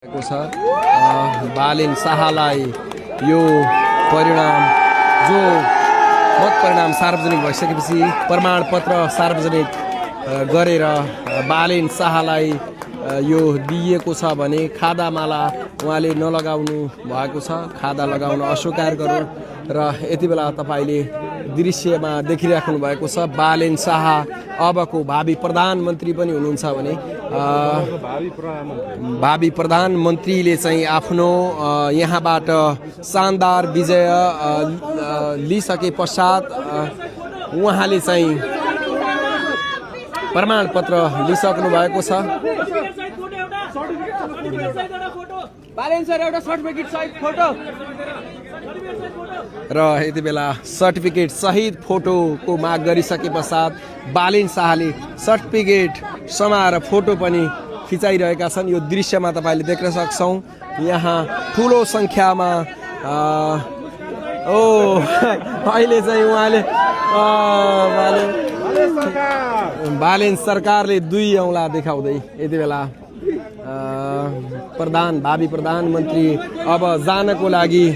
को छ बालेन शाहलाई यो परिणाम जो मत परिणाम सार्वजनिक भइसकेपछि प्रमाणपत्र सार्वजनिक गरेर बालेन शाहलाई यो दिएको छ भने खादामाला उहाँले नलगाउनु भएको छ, खादा लगाउन अस्वीकार गर्नु। र यति बेला तपाईले दृश्यमा देखिराख्नु भएको छ बालेन शाह अबको भावी प्रधानमन्त्री पनि हुनुहुन्छ भने भावी प्रधानमन्त्रीले चाहिँ आफ्नो यहाँबाट शानदार विजय लिइसके पश्चात उहाँले चाहिँ प्रमाणपत्र लिइसक्नु भएको छ। र यति बेला सर्टिफिकेट सहित फोटोको माग गरिसके पश्चात बालेन शाहले सर्टिफिकेट समाएर फोटो पनि खिचाइरहेका छन्। यो दृश्यमा तपाईले देख्न सक्छौं यहाँ ठुलो संख्यामा अहिले चाहिँ उहाँले बालेन सरकारले दुई औँला देखाउँदै यति बेला भावी प्रधानमन्त्री अब जानको लागि